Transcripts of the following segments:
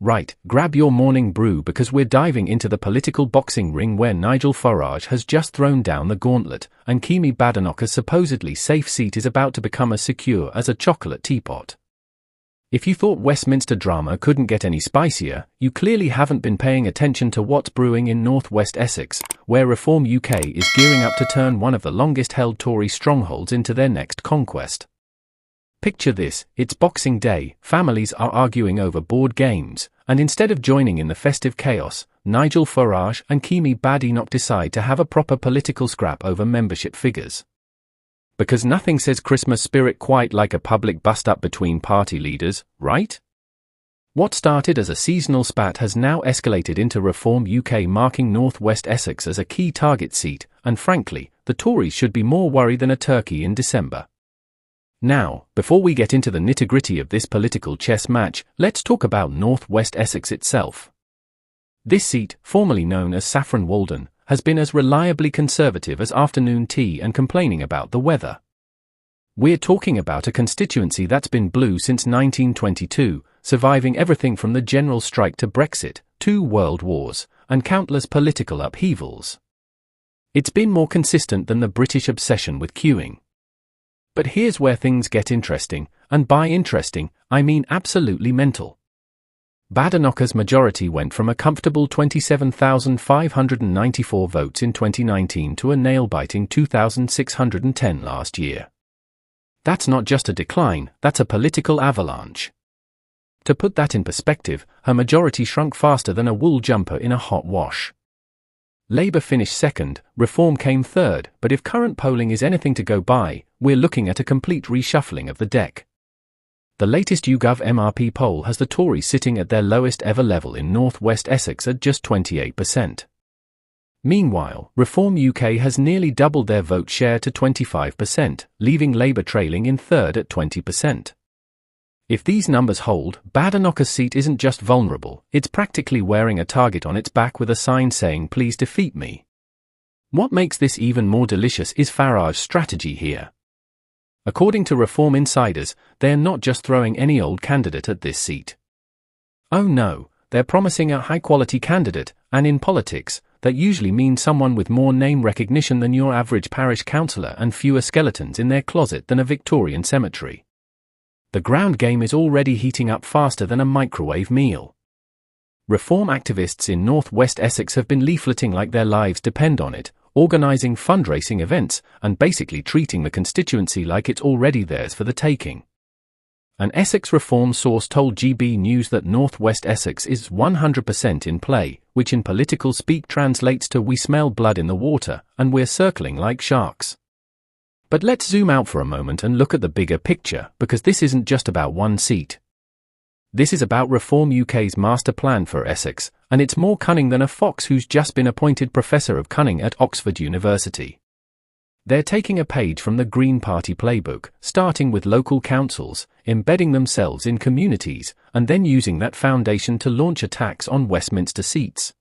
Right, grab your morning brew because we're diving into the political boxing ring where Nigel Farage has just thrown down the gauntlet, and Kemi Badenoch's supposedly safe seat is about to become as secure as a chocolate teapot. If you thought Westminster drama couldn't get any spicier, you clearly haven't been paying attention to what's brewing in North West Essex, where Reform UK is gearing up to turn one of the longest-held Tory strongholds into their next conquest. Picture this, it's Boxing Day, families are arguing over board games, and instead of joining in the festive chaos, Nigel Farage and Kemi Badenoch decide to have a proper political scrap over membership figures. Because nothing says Christmas spirit quite like a public bust-up between party leaders, right? What started as a seasonal spat has now escalated into Reform UK marking North West Essex as a key target seat, and frankly, the Tories should be more worried than a turkey in December. Now, before we get into the nitty-gritty of this political chess match, let's talk about North West Essex itself. This seat, formerly known as Saffron Walden, has been as reliably conservative as afternoon tea and complaining about the weather. We're talking about a constituency that's been blue since 1922, surviving everything from the general strike to Brexit, 2 world wars, and countless political upheavals. It's been more consistent than the British obsession with queuing. But here's where things get interesting, and by interesting, I mean absolutely mental. Badenoch's majority went from a comfortable 27,594 votes in 2019 to a nail-biting 2,610 last year. That's not just a decline, that's a political avalanche. To put that in perspective, her majority shrunk faster than a wool jumper in a hot wash. Labour finished second, Reform came third, but if current polling is anything to go by, we're looking at a complete reshuffling of the deck. The latest YouGov MRP poll has the Tories sitting at their lowest ever level in North West Essex at just 28%. Meanwhile, Reform UK has nearly doubled their vote share to 25%, leaving Labour trailing in third at 20%. If these numbers hold, Badenoch's seat isn't just vulnerable, it's practically wearing a target on its back with a sign saying "Please defeat me." What makes this even more delicious is Farage's strategy here. According to Reform insiders, they're not just throwing any old candidate at this seat. Oh no, they're promising a high-quality candidate, and in politics, that usually means someone with more name recognition than your average parish councillor and fewer skeletons in their closet than a Victorian cemetery. The ground game is already heating up faster than a microwave meal. Reform activists in North West Essex have been leafleting like their lives depend on it, organising fundraising events, and basically treating the constituency like it's already theirs for the taking. An Essex Reform source told GB News that North West Essex is 100% in play, which in political speak translates to "we smell blood in the water, and we're circling like sharks." But let's zoom out for a moment and look at the bigger picture, because this isn't just about one seat. This is about Reform UK's master plan for Essex, and it's more cunning than a fox who's just been appointed Professor of Cunning at Oxford University. They're taking a page from the Green Party playbook, starting with local councils, embedding themselves in communities, and then using that foundation to launch attacks on Westminster seats.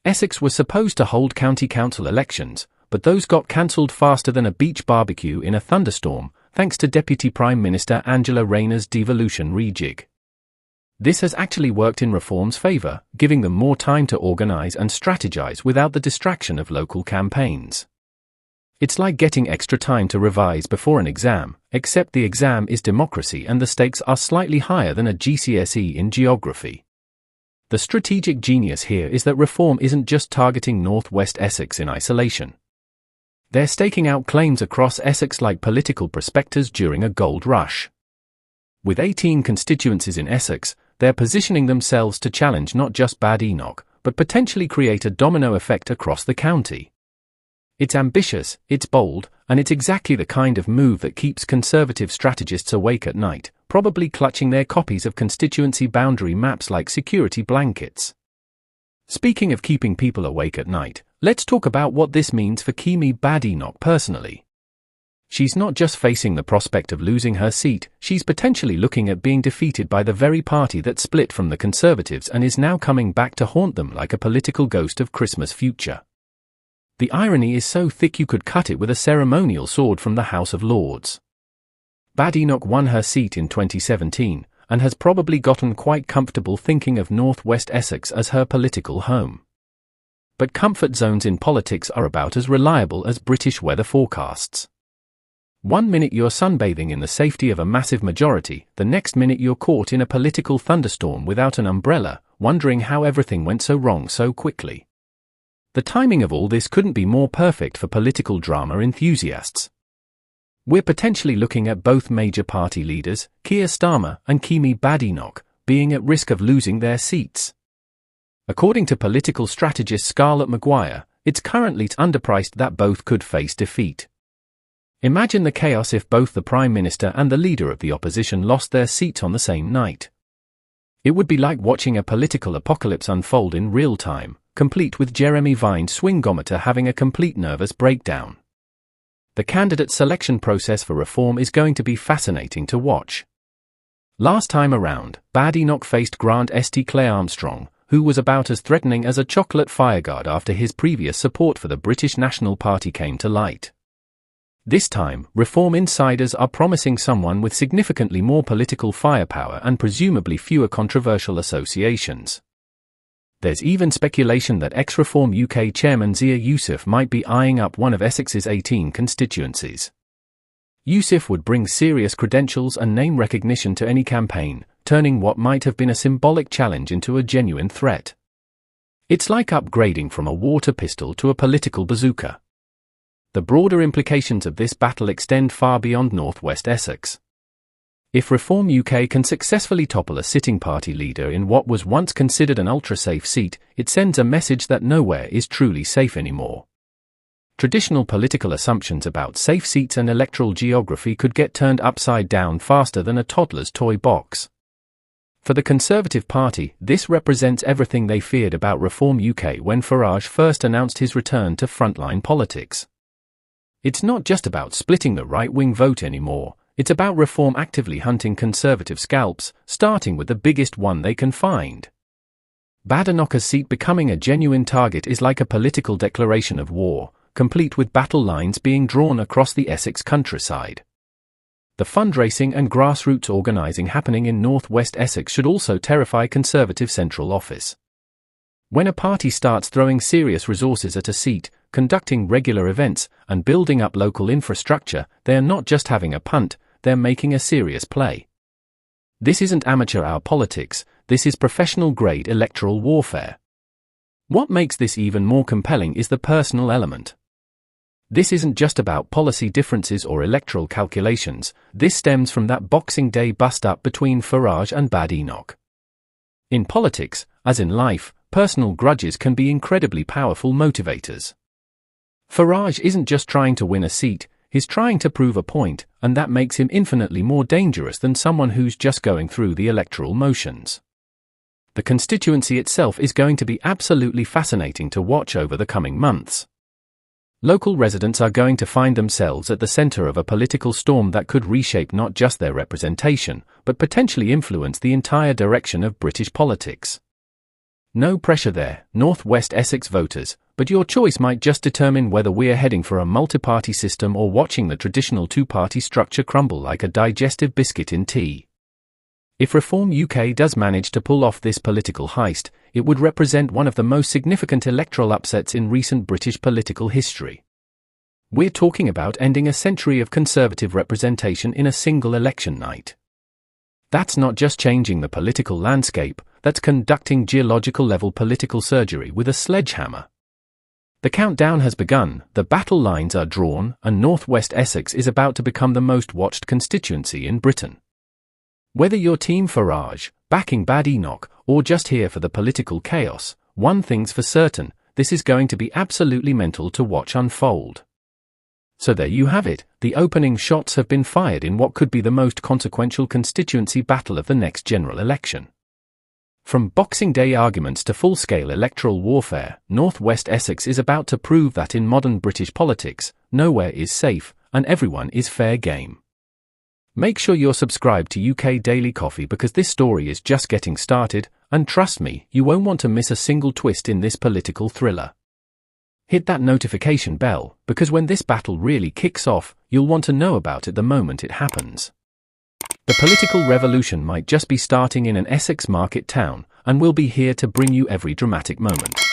Essex was supposed to hold county council elections, but those got cancelled faster than a beach barbecue in a thunderstorm, thanks to Deputy Prime Minister Angela Rayner's devolution rejig. This has actually worked in Reform's favour, giving them more time to organise and strategise without the distraction of local campaigns. It's like getting extra time to revise before an exam, except the exam is democracy and the stakes are slightly higher than a GCSE in geography. The strategic genius here is that Reform isn't just targeting North West Essex in isolation. They're staking out claims across Essex like political prospectors during a gold rush. With 18 constituencies in Essex, they're positioning themselves to challenge not just Badenoch, but potentially create a domino effect across the county. It's ambitious, it's bold, and it's exactly the kind of move that keeps Conservative strategists awake at night, probably clutching their copies of constituency boundary maps like security blankets. Speaking of keeping people awake at night, let's talk about what this means for Kemi Badenoch personally. She's not just facing the prospect of losing her seat, she's potentially looking at being defeated by the very party that split from the Conservatives and is now coming back to haunt them like a political ghost of Christmas future. The irony is so thick you could cut it with a ceremonial sword from the House of Lords. Badenoch won her seat in 2017, and has probably gotten quite comfortable thinking of North West Essex as her political home. But comfort zones in politics are about as reliable as British weather forecasts. One minute you're sunbathing in the safety of a massive majority, the next minute you're caught in a political thunderstorm without an umbrella, wondering how everything went so wrong so quickly. The timing of all this couldn't be more perfect for political drama enthusiasts. We're potentially looking at both major party leaders, Keir Starmer and Kemi Badenoch, being at risk of losing their seats. According to political strategist Scarlett Maguire, it's currently underpriced that both could face defeat. Imagine the chaos if both the Prime Minister and the leader of the opposition lost their seats on the same night. It would be like watching a political apocalypse unfold in real time, complete with Jeremy Vine's swingometer having a complete nervous breakdown. The candidate selection process for Reform is going to be fascinating to watch. Last time around, Badenoch faced Grant St. Clair Armstrong, who was about as threatening as a chocolate fireguard after his previous support for the British National Party came to light. This time, Reform insiders are promising someone with significantly more political firepower and presumably fewer controversial associations. There's even speculation that ex-Reform UK chairman Zia Youssef might be eyeing up one of Essex's 18 constituencies. Youssef would bring serious credentials and name recognition to any campaign, turning what might have been a symbolic challenge into a genuine threat. It's like upgrading from a water pistol to a political bazooka. The broader implications of this battle extend far beyond North West Essex. If Reform UK can successfully topple a sitting party leader in what was once considered an ultra-safe seat, it sends a message that nowhere is truly safe anymore. Traditional political assumptions about safe seats and electoral geography could get turned upside down faster than a toddler's toy box. For the Conservative Party, this represents everything they feared about Reform UK when Farage first announced his return to frontline politics. It's not just about splitting the right-wing vote anymore, it's about Reform actively hunting Conservative scalps, starting with the biggest one they can find. Badenoch's seat becoming a genuine target is like a political declaration of war, complete with battle lines being drawn across the Essex countryside. The fundraising and grassroots organising happening in North West Essex should also terrify Conservative Central Office. When a party starts throwing serious resources at a seat, conducting regular events, and building up local infrastructure, they are not just having a punt, they're making a serious play. This isn't amateur hour politics, this is professional-grade electoral warfare. What makes this even more compelling is the personal element. This isn't just about policy differences or electoral calculations, this stems from that Boxing Day bust-up between Farage and Badenoch. In politics, as in life, personal grudges can be incredibly powerful motivators. Farage isn't just trying to win a seat, he's trying to prove a point, and that makes him infinitely more dangerous than someone who's just going through the electoral motions. The constituency itself is going to be absolutely fascinating to watch over the coming months. Local residents are going to find themselves at the centre of a political storm that could reshape not just their representation, but potentially influence the entire direction of British politics. No pressure there, North West Essex voters, but your choice might just determine whether we're heading for a multi-party system or watching the traditional two-party structure crumble like a digestive biscuit in tea. If Reform UK does manage to pull off this political heist, it would represent one of the most significant electoral upsets in recent British political history. We're talking about ending a century of Conservative representation in a single election night. That's not just changing the political landscape, that's conducting geological-level political surgery with a sledgehammer. The countdown has begun, the battle lines are drawn, and North West Essex is about to become the most watched constituency in Britain. Whether you're Team Farage, backing Badenoch, or just here for the political chaos, one thing's for certain, this is going to be absolutely mental to watch unfold. So there you have it, the opening shots have been fired in what could be the most consequential constituency battle of the next general election. From Boxing Day arguments to full-scale electoral warfare, North West Essex is about to prove that in modern British politics, nowhere is safe, and everyone is fair game. Make sure you're subscribed to UK Daily Coffee because this story is just getting started, and trust me, you won't want to miss a single twist in this political thriller. Hit that notification bell, because when this battle really kicks off, you'll want to know about it the moment it happens. The political revolution might just be starting in an Essex market town, and we'll be here to bring you every dramatic moment.